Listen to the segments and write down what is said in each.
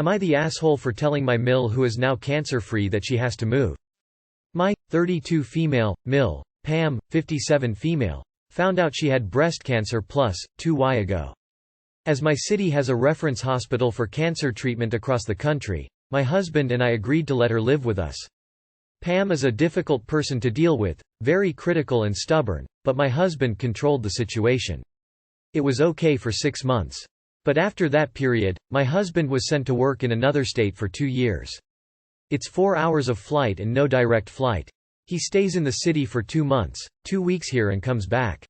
Am I the asshole for telling my MIL, who is now cancer-free, that she has to move? My 32 female MIL, Pam, 57 female, found out she had breast cancer plus 2 years ago. As my city has a reference hospital for cancer treatment across the country, my husband and I agreed to let her live with us. Pam is a difficult person to deal with, very critical and stubborn, but my husband controlled the situation. It was okay for 6 months. But after that period, my husband was sent to work in another state for 2 years. It's 4 hours of flight and no direct flight. He stays in the city for 2 months, 2 weeks here and comes back.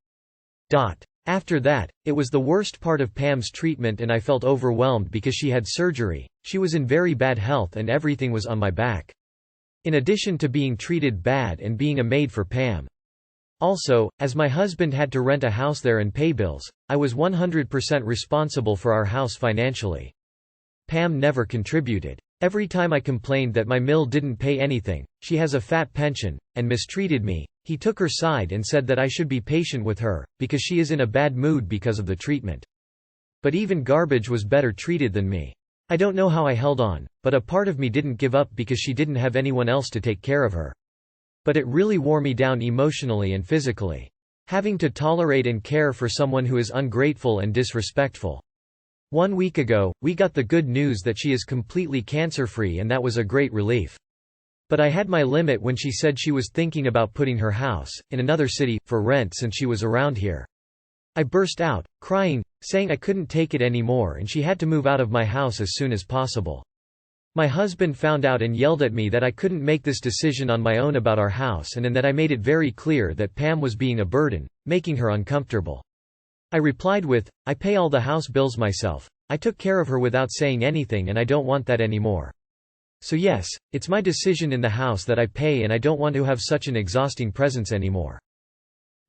After that, it was the worst part of Pam's treatment and I felt overwhelmed because she had surgery, she was in very bad health and everything was on my back. In addition to being treated bad and being a maid for Pam. Also, as my husband had to rent a house there and pay bills, I was 100% responsible for our house financially. Pam never contributed. Every time I complained that my MIL didn't pay anything, she has a fat pension, and mistreated me, he took her side and said that I should be patient with her, because she is in a bad mood because of the treatment. But even garbage was better treated than me. I don't know how I held on, but a part of me didn't give up because she didn't have anyone else to take care of her. But it really wore me down emotionally and physically. Having to tolerate and care for someone who is ungrateful and disrespectful. 1 week ago, we got the good news that she is completely cancer-free, and that was a great relief. But I had my limit when she said she was thinking about putting her house in another city for rent since she was around here. I burst out, crying, saying I couldn't take it anymore and she had to move out of my house as soon as possible. My husband found out and yelled at me that I couldn't make this decision on my own about our house and that I made it very clear that Pam was being a burden, making her uncomfortable. I replied with, I pay all the house bills myself. I took care of her without saying anything and I don't want that anymore. So yes, it's my decision in the house that I pay and I don't want to have such an exhausting presence anymore.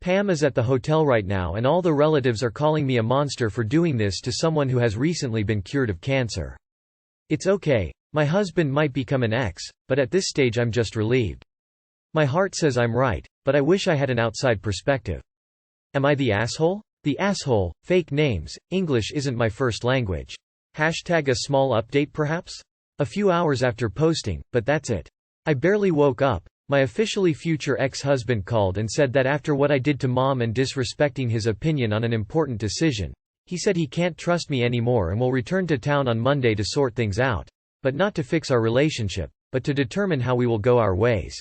Pam is at the hotel right now and all the relatives are calling me a monster for doing this to someone who has recently been cured of cancer. It's okay, my husband might become an ex, but at this stage I'm just relieved. My heart says I'm right, but I wish I had an outside perspective. Am I the asshole? The asshole, fake names, English isn't my first language. Hashtag a small update perhaps? A few hours after posting, but that's it. I barely woke up. My officially future ex-husband called and said that after what I did to Mom and disrespecting his opinion on an important decision, he said he can't trust me anymore and will return to town on Monday to sort things out. But not to fix our relationship, but to determine how we will go our ways.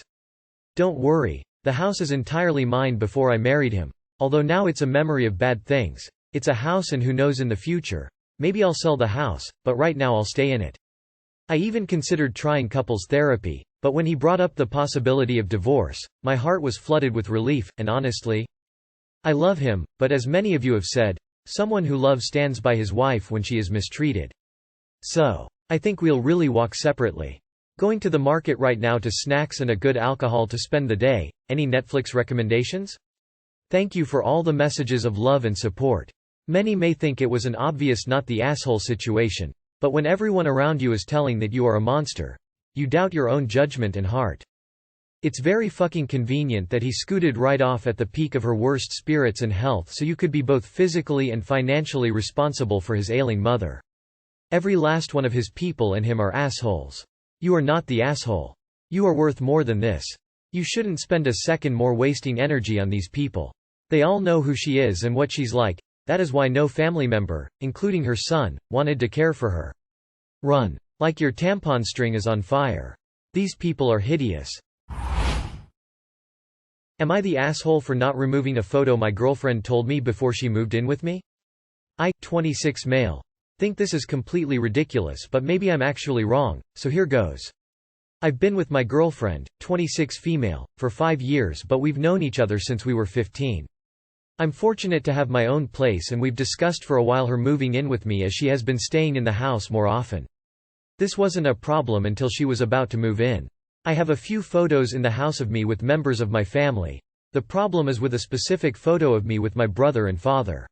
Don't worry, the house is entirely mine. Before I married him. Although now it's a memory of bad things. It's a house and who knows in the future. Maybe I'll sell the house, but right now I'll stay in it. I even considered trying couples therapy, but when he brought up the possibility of divorce, my heart was flooded with relief, and honestly, I love him, but as many of you have said, someone who loves stands by his wife when she is mistreated. So, I think we'll really walk separately. Going to the market right now to snacks and a good alcohol to spend the day. Any Netflix recommendations? Thank you for all the messages of love and support. Many may think it was an obvious not the asshole situation. But when everyone around you is telling that you are a monster, you doubt your own judgment and heart. It's very fucking convenient that he scooted right off at the peak of her worst spirits and health so you could be both physically and financially responsible for his ailing mother. Every last one of his people and him are assholes. You are not the asshole. You are worth more than this. You shouldn't spend a second more wasting energy on these people. They all know who she is and what she's like. That is why no family member, including her son, wanted to care for her. Run. Like your tampon string is on fire. These people are hideous. Am I the asshole for not removing a photo my girlfriend told me before she moved in with me? I, 26 male, think this is completely ridiculous, but maybe I'm actually wrong, so here goes. I've been with my girlfriend, 26 female, for 5 years, but we've known each other since we were 15. I'm fortunate to have my own place and we've discussed for a while her moving in with me as she has been staying in the house more often. This wasn't a problem until she was about to move in. I have a few photos in the house of me with members of my family. The problem is with a specific photo of me with my brother and father.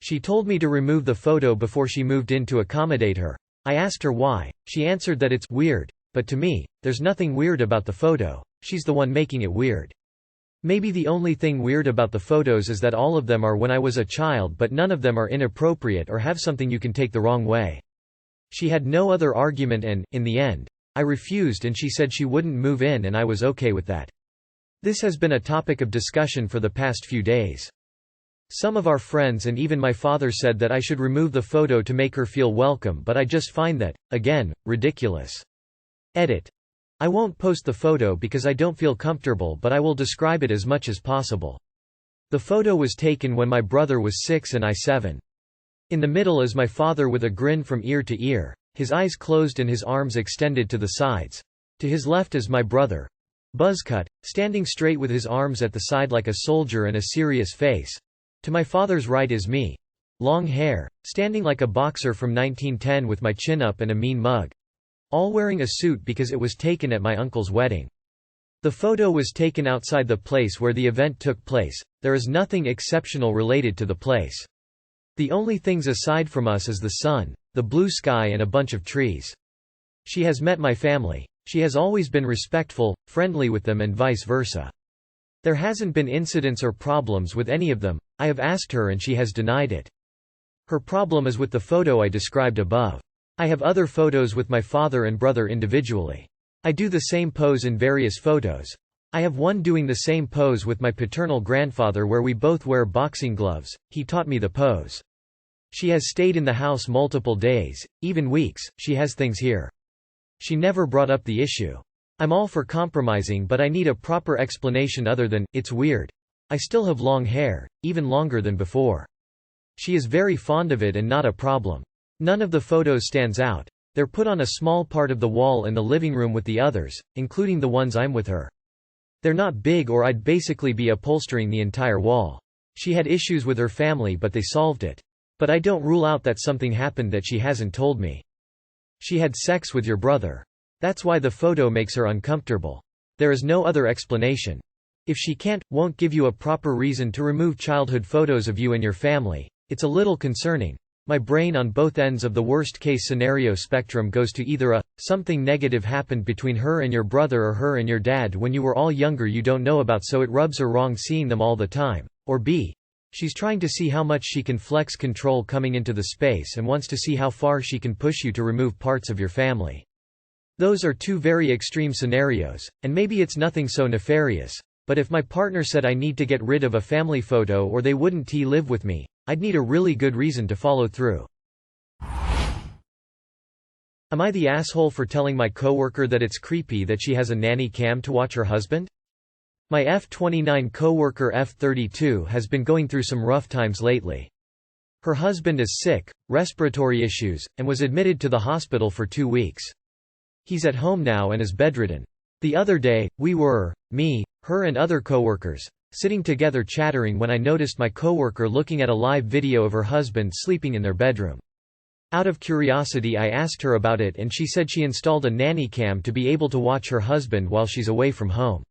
She told me to remove the photo before she moved in to accommodate her. I asked her why. She answered that it's weird, but to me, there's nothing weird about the photo. She's the one making it weird. Maybe the only thing weird about the photos is that all of them are when I was a child, but none of them are inappropriate or have something you can take the wrong way. She had no other argument and, in the end, I refused and she said she wouldn't move in and I was okay with that. This has been a topic of discussion for the past few days. Some of our friends and even my father said that I should remove the photo to make her feel welcome, but I just find that, again, ridiculous. Edit. I won't post the photo because I don't feel comfortable, but I will describe it as much as possible. The photo was taken when my brother was 6 and I 7. In the middle is my father with a grin from ear to ear, his eyes closed and his arms extended to the sides. To his left is my brother, buzzcut, standing straight with his arms at the side like a soldier and a serious face. To my father's right is me, long hair, standing like a boxer from 1910 with my chin up and a mean mug. All wearing a suit because it was taken at my uncle's wedding. The photo was taken outside the place where the event took place. There is nothing exceptional related to the place. The only things aside from us is the sun, the blue sky and a bunch of trees. She has met my family. She has always been respectful, friendly with them and vice versa. There hasn't been incidents or problems with any of them. I have asked her and she has denied it. Her problem is with the photo I described above. I have other photos with my father and brother individually. I do the same pose in various photos. I have one doing the same pose with my paternal grandfather where we both wear boxing gloves. He taught me the pose. She has stayed in the house multiple days, even weeks. She has things here. She never brought up the issue. I'm all for compromising, but I need a proper explanation other than, "It's weird. I still have long hair, even longer than before." She is very fond of it and not a problem. None of the photos stands out. They're put on a small part of the wall in the living room with the others, including the ones I'm with her. They're not big or I'd basically be upholstering the entire wall. She had issues with her family but they solved it. But I don't rule out that something happened that she hasn't told me. She had sex with your brother. That's why the photo makes her uncomfortable. There is no other explanation. If she won't give you a proper reason to remove childhood photos of you and your family, it's a little concerning. My brain on both ends of the worst-case scenario spectrum goes to either something negative happened between her and your brother or her and your dad when you were all younger you don't know about so it rubs her wrong seeing them all the time, or B. She's trying to see how much she can flex control coming into the space and wants to see how far she can push you to remove parts of your family. Those are two very extreme scenarios, and maybe it's nothing so nefarious, but if my partner said I need to get rid of a family photo or they wouldn't live with me, I'd need a really good reason to follow through. Am I the asshole for telling my coworker that it's creepy that she has a nanny cam to watch her husband? My F29 coworker F32 has been going through some rough times lately. Her husband is sick, respiratory issues, and was admitted to the hospital for 2 weeks. He's at home now and is bedridden. The other day, we were, me, her and other coworkers, sitting together chattering when I noticed my coworker looking at a live video of her husband sleeping in their bedroom. Out of curiosity I asked her about it and she said she installed a nanny cam to be able to watch her husband while she's away from home.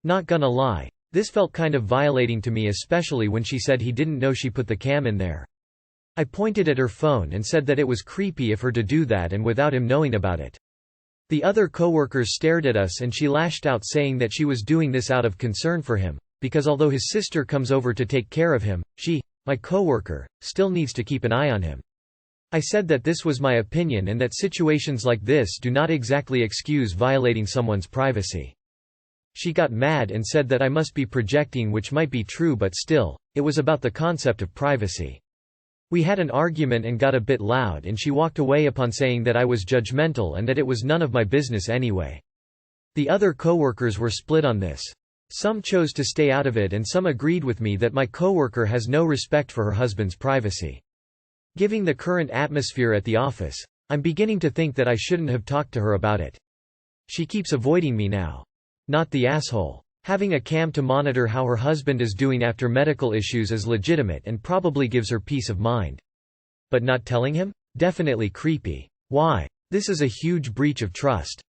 Not gonna lie. This felt kind of violating to me, especially when she said he didn't know she put the cam in there. I pointed at her phone and said that it was creepy of her to do that and without him knowing about it. The other coworkers stared at us and she lashed out saying that she was doing this out of concern for him, because although his sister comes over to take care of him, she, my coworker, still needs to keep an eye on him. I said that this was my opinion and that situations like this do not exactly excuse violating someone's privacy. She got mad and said that I must be projecting, which might be true, but still, it was about the concept of privacy. We had an argument and got a bit loud and she walked away upon saying that I was judgmental and that it was none of my business anyway. The other coworkers were split on this. Some chose to stay out of it and some agreed with me that my coworker has no respect for her husband's privacy. Given the current atmosphere at the office, I'm beginning to think that I shouldn't have talked to her about it. She keeps avoiding me now. Not the asshole. Having a cam to monitor how her husband is doing after medical issues is legitimate and probably gives her peace of mind. But not telling him? Definitely creepy. Why? This is a huge breach of trust.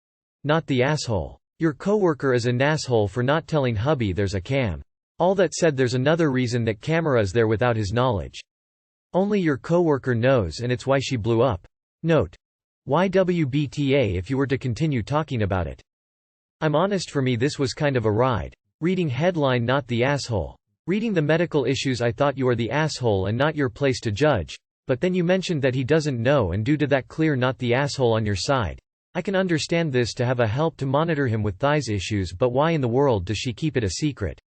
Not the asshole. Your coworker is an asshole for not telling hubby there's a cam. All that said, there's another reason that camera is there without his knowledge. Only your coworker knows and it's why she blew up. Note. YWBTA if you were to continue talking about it. I'm honest, for me this was kind of a ride. Reading headline not the asshole. Reading the medical issues I thought you are the asshole and not your place to judge. But then you mentioned that he doesn't know, and due to that clear not the asshole on your side. I can understand this to have a help to monitor him with thighs issues, but why in the world does she keep it a secret?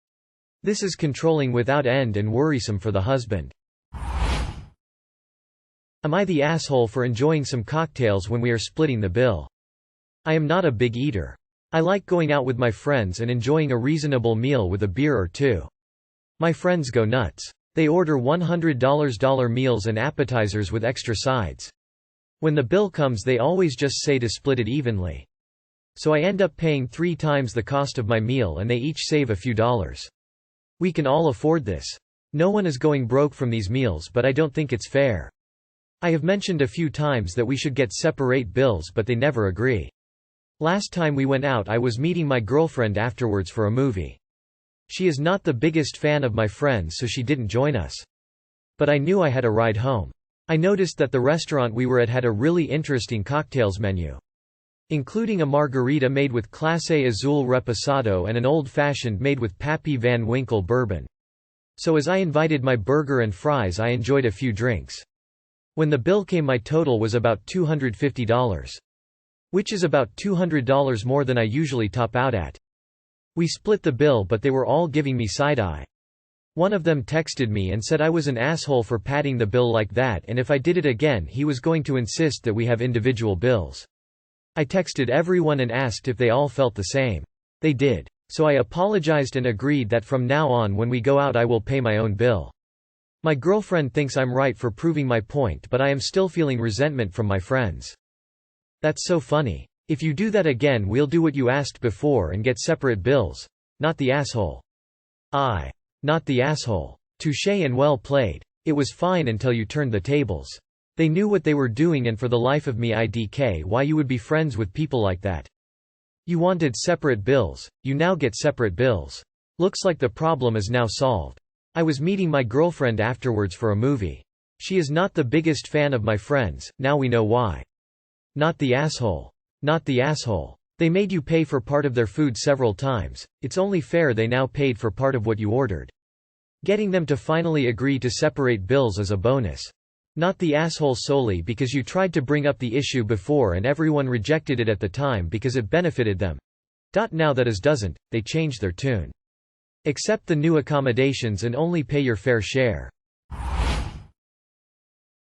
This is controlling without end and worrisome for the husband. Am I the asshole for enjoying some cocktails when we are splitting the bill? I am not a big eater. I like going out with my friends and enjoying a reasonable meal with a beer or two. My friends go nuts. They order $100 meals and appetizers with extra sides. When the bill comes they always just say to split it evenly. So I end up paying 3 times the cost of my meal and they each save a few dollars. We can all afford this. No one is going broke from these meals, but I don't think it's fair. I have mentioned a few times that we should get separate bills, but they never agree. Last time we went out I was meeting my girlfriend afterwards for a movie. She is not the biggest fan of my friends, so she didn't join us. But I knew I had a ride home. I noticed that the restaurant we were at had a really interesting cocktails menu, including a margarita made with Clase Azul Reposado and an old-fashioned made with Pappy Van Winkle bourbon. So as I invited my burger and fries I enjoyed a few drinks. When the bill came my total was about $250. Which is about $200 more than I usually top out at. We split the bill, but they were all giving me side-eye. One of them texted me and said I was an asshole for padding the bill like that, and if I did it again he was going to insist that we have individual bills. I texted everyone and asked if they all felt the same. They did. So I apologized and agreed that from now on when we go out I will pay my own bill. My girlfriend thinks I'm right for proving my point, but I am still feeling resentment from my friends. That's so funny. If you do that again we'll do what you asked before and get separate bills. Not the asshole. Not the asshole. Touché and well played. It was fine until you turned the tables. They knew what they were doing, and for the life of me IDK why you would be friends with people like that. You wanted separate bills, you now get separate bills. Looks like the problem is now solved. I was meeting my girlfriend afterwards for a movie. She is not the biggest fan of my friends, now we know why. Not the asshole. Not the asshole. They made you pay for part of their food several times, it's only fair they now paid for part of what you ordered. Getting them to finally agree to separate bills is a bonus. Not the asshole solely because you tried to bring up the issue before and everyone rejected it at the time because it benefited them. Now that doesn't, they changed their tune. Accept the new accommodations and only pay your fair share.